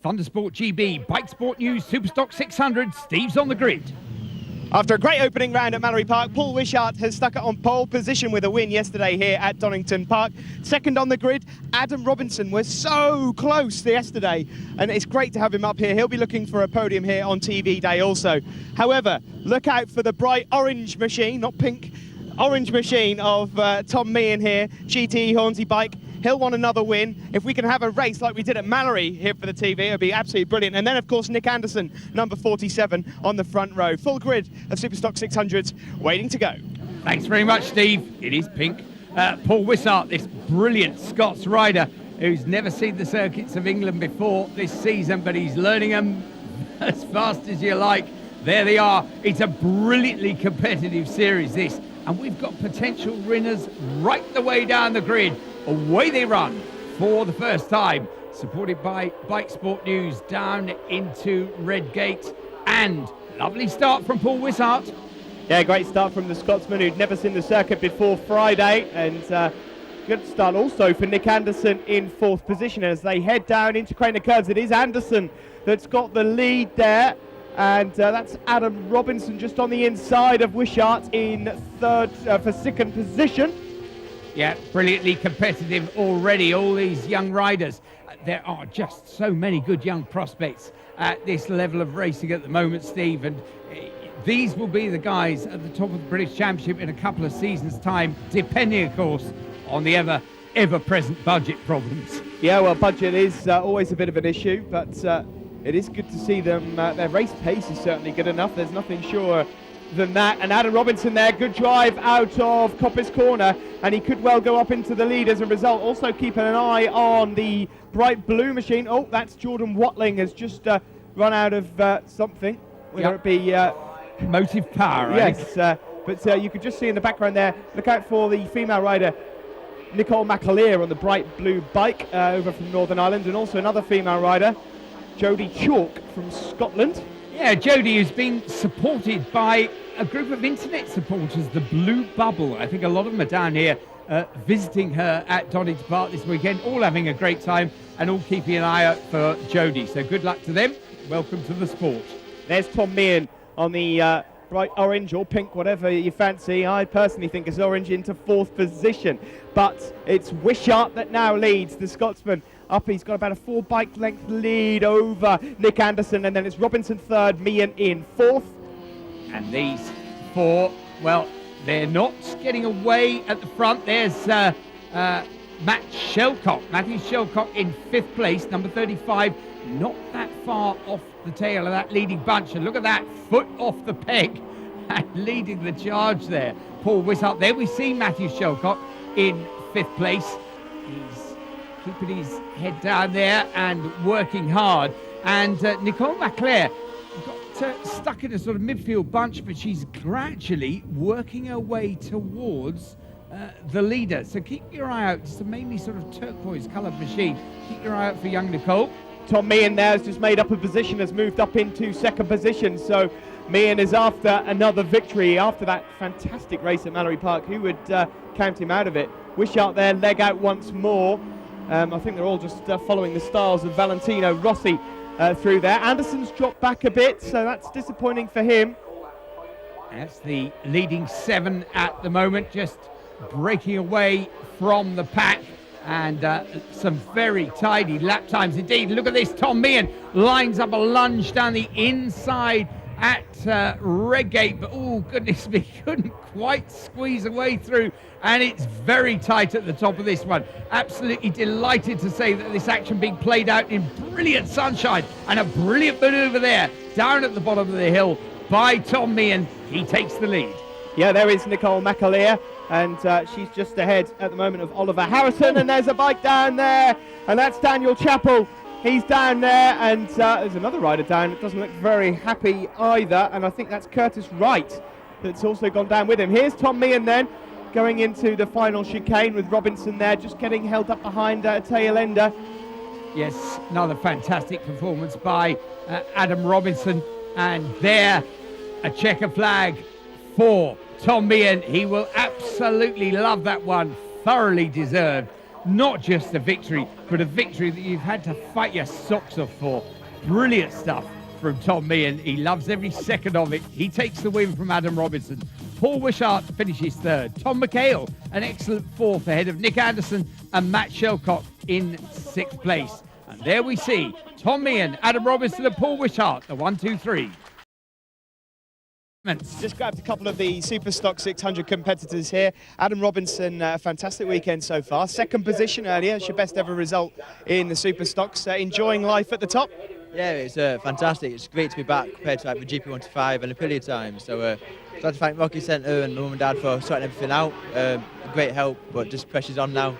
Thundersport GB, Bike Sport News, Superstock 600, Steve's on the grid. After a great opening round at Mallory Park, Paul Wishart has stuck it on pole position with a win yesterday here at Donington Park. Second on the grid, Adam Robinson was so close yesterday, and it's great to have him up here. He'll be looking for a podium here on TV Day also. However, look out for the bright orange machine, not pink, orange machine of Tom Meehan here, GT Hornsey bike. He'll want another win. If we can have a race like we did at Mallory here for the TV, it'll be absolutely brilliant. And then, of course, Nick Anderson, number 47, on the front row. Full grid of Superstock 600s waiting to go. Thanks very much, Steve. It is pink. Paul Wishart, this brilliant Scots rider who's never seen the circuits of England before this season, but he's learning them as fast as you like. There they are. It's a brilliantly competitive series, this. And we've got potential winners right the way down the grid. Away they run for the first time, supported by Bike Sport News down into Redgate. And lovely start from Paul Wishart. Yeah, great start from the Scotsman who'd never seen the circuit before Friday. And good start also for Nick Anderson in fourth position as they head down into Craner Curves. It is Anderson that's got the lead there. And that's Adam Robinson just on the inside of Wishart in third for second position. Yeah, brilliantly competitive already, all these young riders. There are just so many good young prospects at this level of racing at the moment, Steve, and these will be the guys at the top of the British Championship in a couple of seasons' time, depending, of course, on the ever-present budget problems. Yeah, well, budget is always a bit of an issue, but it is good to see them. Their race pace is certainly good enough. There's nothing sure than that. And Adam Robinson there, good drive out of Coppice Corner, and he could well go up into the lead as a result. Also keeping an eye on the bright blue machine. Oh, that's Jordan Watling has just run out of something, whether it be motive power, yes, but you could just see in the background there, look out for the female rider Nicole McAleer on the bright blue bike over from Northern Ireland, and also another female rider, Jodie Chalk from Scotland. Yeah, Jodie, who's been supported by a group of internet supporters, the Blue Bubble. I think a lot of them are down here visiting her at Donington Park this weekend, all having a great time and all keeping an eye out for Jodie. So good luck to them. Welcome to the sport. There's Tom Meehan on the bright orange or pink, whatever you fancy. I personally think it's orange into fourth position, but it's Wishart that now leads, the Scotsman. Up, he's got about a 4 bike length lead over Nick Anderson, and then it's Robinson third, Meehan in fourth. And these four, well, they're not getting away at the front. There's Matt Shelcock, Matthew Shelcock in fifth place, number 35, not that far off the tail of that leading bunch. And look at that, foot off the peg and leading the charge there. Paul Wishart there. We see Matthew Shelcock in fifth place. He's keeping his head down there and working hard. And Nicole McAleer got stuck in a sort of midfield bunch, but she's gradually working her way towards the leader. So keep your eye out. It's a mainly sort of turquoise coloured machine. Keep your eye out for young Nicole. Tom Meehan there has just made up a position, has moved up into second position. So Meehan is after another victory after that fantastic race at Mallory Park. Who would count him out of it? Wishart there, leg out once more. I think they're all just following the styles of Valentino Rossi through there. Anderson's dropped back a bit, so that's disappointing for him. That's the leading 7 at the moment, just breaking away from the pack. And some very tidy lap times indeed. Look at this, Tom Meehan lines up a lunge down the inside at Redgate, but oh goodness me, couldn't quite squeeze away through, and it's very tight at the top of this one. Absolutely delighted to say that this action being played out in brilliant sunshine, and a brilliant manoeuvre there down at the bottom of the hill by Tom Meehan. He takes the lead. Yeah, there is Nicole McAleer, and she's just ahead at the moment of Oliver Harrison, and there's a bike down there, and that's Daniel Chappell. He's down there, and there's another rider down that doesn't look very happy either, and I think that's Curtis Wright that's also gone down with him. Here's Tom Meehan then, going into the final chicane with Robinson there, just getting held up behind a tail ender. Yes, another fantastic performance by Adam Robinson, and there, a checker flag for Tom Meehan. He will absolutely love that one, thoroughly deserved. Not just a victory, but a victory that you've had to fight your socks off for. Brilliant stuff from Tom Meehan. He loves every second of it. He takes the win from Adam Robinson. Paul Wishart finishes third. Tom McHale, an excellent fourth ahead of Nick Anderson and Matt Shelcock in sixth place. And there we see Tom Meehan, Adam Robinson and Paul Wishart, the 1, 2, 3. Just grabbed a couple of the Superstock 600 competitors here. Adam Robinson, a fantastic weekend so far. Second position earlier, it's your best ever result in the Superstocks. Enjoying life at the top? Yeah, it's fantastic. It's great to be back compared to like the GP125 and Aprilia time. So glad to thank Rocky Centre and Mum and Dad for sorting everything out. Great help, but just pressure's on now.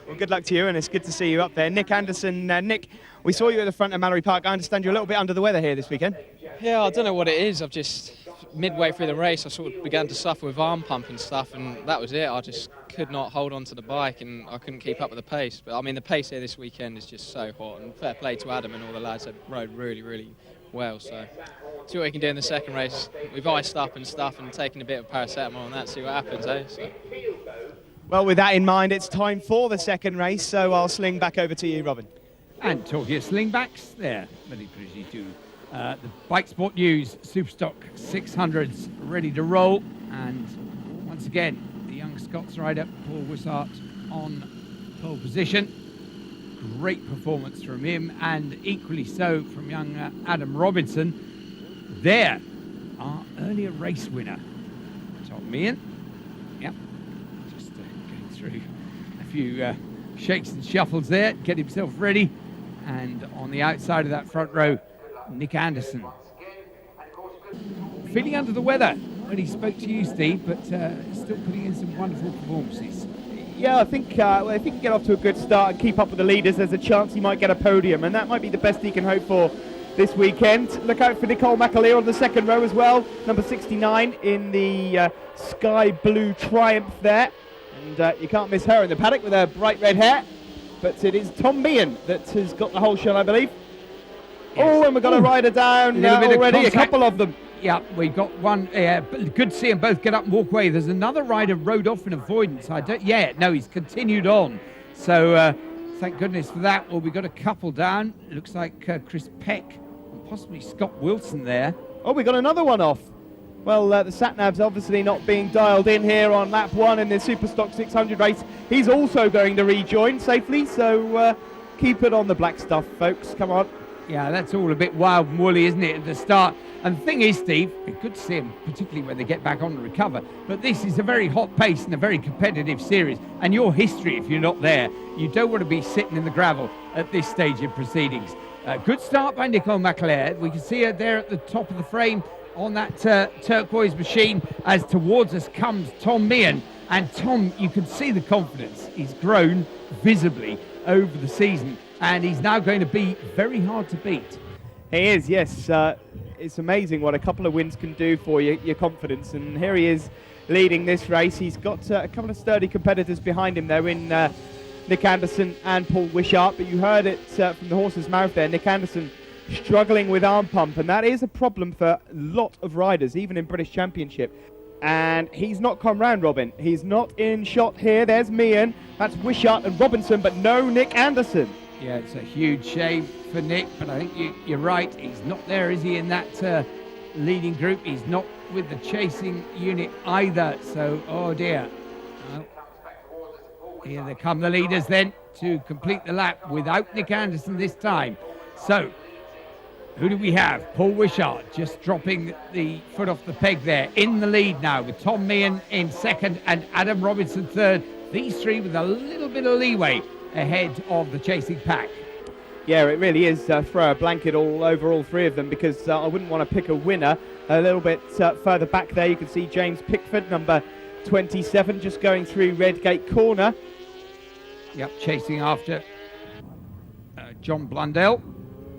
Well, good luck to you, and it's good to see you up there. Nick Anderson, Nick, we saw you at the front of Mallory Park. I understand you're a little bit under the weather here this weekend. Yeah, I don't know what it is. I've just, midway through the race, I sort of began to suffer with arm pump and stuff, and that was it. I just could not hold on to the bike, and I couldn't keep up with the pace. But I mean, the pace here this weekend is just so hot, and fair play to Adam and all the lads that rode really, really well. So see what we can do in the second race. We've iced up and stuff and taken a bit of paracetamol and that, see what happens, eh? So. Well, with that in mind, it's time for the second race, so I'll sling back over to you, Robin. And talking of slingbacks, there, very pretty too. The Bike Sport News Superstock 600s ready to roll. And once again, the young Scots rider, Paul Wishart, on pole position. Great performance from him, and equally so from young Adam Robinson. There, our earlier race winner, Tom Meehan. Yep, just going through a few shakes and shuffles there, get himself ready. And on the outside of that front row, Nick Anderson. Feeling under the weather when he spoke to you, Steve, but still putting in some wonderful performances. Yeah, I think if he can get off to a good start and keep up with the leaders, there's a chance he might get a podium, and that might be the best he can hope for this weekend. Look out for Nicole McAleer on the second row as well, number 69 in the sky blue Triumph there. And you can't miss her in the paddock with her bright red hair. But it is Tom Meehan that has got the whole show, I believe. Yes. Oh, and we've got a rider down already, a couple of them. Yeah, we've got one. Good to see them both get up and walk away. There's another rider rode off in avoidance. He's continued on. So thank goodness for that. Well, we've got a couple down. It looks like Chris Peck and possibly Scott Wilson there. Oh, we got another one off. Well, the sat-nav's obviously not being dialed in here on lap 1 in the Superstock 600 race. He's also going to rejoin safely, so keep it on the black stuff, folks. Come on. Yeah, that's all a bit wild and woolly, isn't it, at the start? And the thing is, Steve, it's good to see him, particularly when they get back on and recover. But this is a very hot pace and a very competitive series. And your history, if you're not there, you don't want to be sitting in the gravel at this stage of proceedings. Good start by Nicole McAleer. We can see her there at the top of the frame on that turquoise machine. As towards us comes Tom Meehan. And Tom, you can see the confidence. He's grown visibly over the season, and he's now going to be very hard to beat. He is, yes. It's amazing what a couple of wins can do for your confidence. And here he is leading this race. He's got a couple of sturdy competitors behind him there in Nick Anderson and Paul Wishart. But you heard it from the horse's mouth there. Nick Anderson struggling with arm pump, and that is a problem for a lot of riders, even in British Championship. And he's not come round, Robin. He's not in shot here. There's Meehan, that's Wishart and Robinson, but no Nick Anderson. Yeah, it's a huge shame for Nick, but I think you're right. He's not there, is he, in that leading group? He's not with the chasing unit either, so, oh dear. Well, here they come the leaders then to complete the lap without Nick Anderson this time. So, who do we have? Paul Wishart just dropping the foot off the peg there. In the lead now with Tom Meehan in second and Adam Robinson third. These three with a little bit of leeway ahead of the chasing pack. Yeah, it really is throw a blanket all over all three of them, because I wouldn't want to pick a winner. A little bit further back there, you can see James Pickford, number 27, just going through Redgate Corner. Yep, chasing after John Blundell.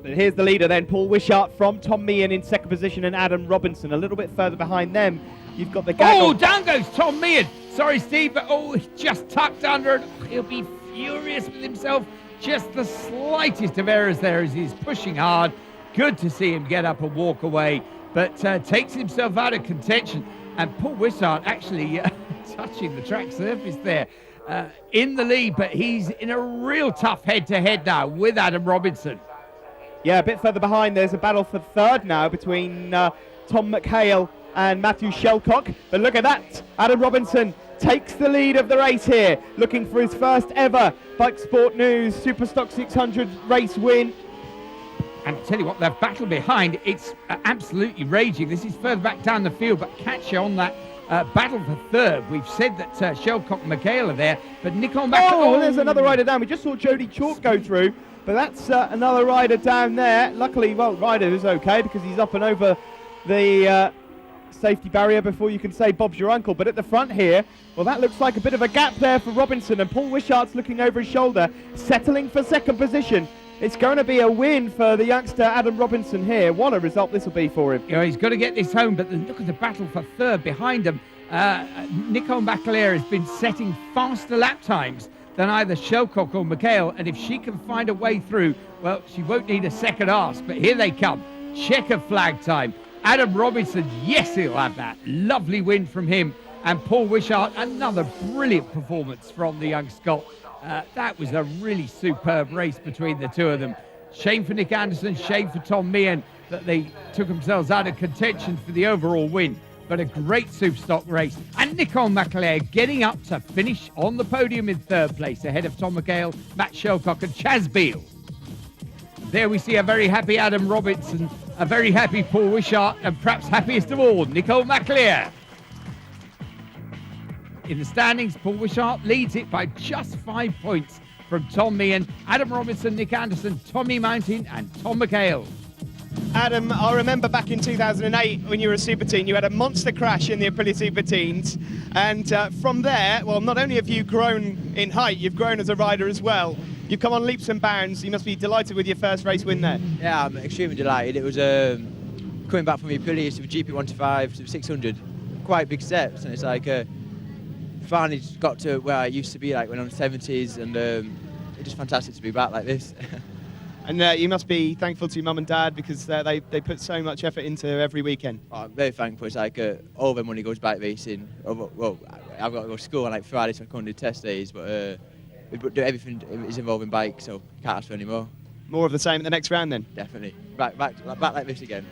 But here's the leader then, Paul Wishart from Tom Meehan in second position and Adam Robinson. A little bit further behind them, you've got the gaggle. Oh, down goes Tom Meehan. Sorry, Steve, but he just tucked under it. He'll be furious with himself. Just the slightest of errors there as he's pushing hard. Good to see him get up and walk away, but takes himself out of contention. And Paul Wishart actually touching the track surface there in the lead, but he's in a real tough head-to-head now with Adam Robinson. Yeah, a bit further behind, there's a battle for third now between Tom McHale and Matthew Shelcock. But look at that, Adam Robinson takes the lead of the race here, looking for his first ever Bike Sport News Superstock 600 race win. And I tell you what, that battle behind, it's absolutely raging. This is further back down the field, but catch you on that battle for third. We've said that Shelcock and McHale are there, but Nicole McHale... Oh, there's another rider down. We just saw Jody Chalk go through, but that's another rider down there. Luckily, well, rider is okay because he's up and over the safety barrier before you can say Bob's your uncle. But at the front here, well, that looks like a bit of a gap there for Robinson, and Paul Wishart's looking over his shoulder, settling for second position. It's going to be a win for the youngster Adam Robinson here. What a result this will be for him. You know, he's got to get this home, but look at the battle for third behind him. Nicole McAleer has been setting faster lap times than either Shelcock or McHale, and if she can find a way through, well, she won't need a second ask. But here they come. Checker flag time. Adam Robinson, yes, he'll have that. Lovely win from him. And Paul Wishart, another brilliant performance from the young Scot. That was a really superb race between the two of them. Shame for Nick Anderson, shame for Tom Meehan that they took themselves out of contention for the overall win. But a great Superstock race. And Nicole McAleer getting up to finish on the podium in third place ahead of Tom McHale, Matt Shelcock and Chaz Beale. There we see a very happy Adam Robinson, a very happy Paul Wishart, and perhaps happiest of all, Nicole McAleer. In the standings, Paul Wishart leads it by just 5 points from Tom Meehan, Adam Robinson, Nick Anderson, Tommy Mountain and Tom McHale. Adam, I remember back in 2008 when you were a super teen, you had a monster crash in the Aprilia Super Teens, and from there, well, not only have you grown in height, you've grown as a rider as well. You've come on leaps and bounds. You must be delighted with your first race win there. Yeah, I'm extremely delighted. It was coming back from the Aprilia to the GP125 to 600, quite big steps, and it's like finally got to where I used to be, like when I'm 70s, and it's just fantastic to be back like this. And you must be thankful to your mum and dad because they put so much effort into every weekend. Oh, I'm very thankful. It's like all the money goes bike racing. Well, I've got to go to school on like Friday so I can't do test days, but everything is involving bike, so can't ask for any more. More of the same at the next round then? Definitely. Back like this again.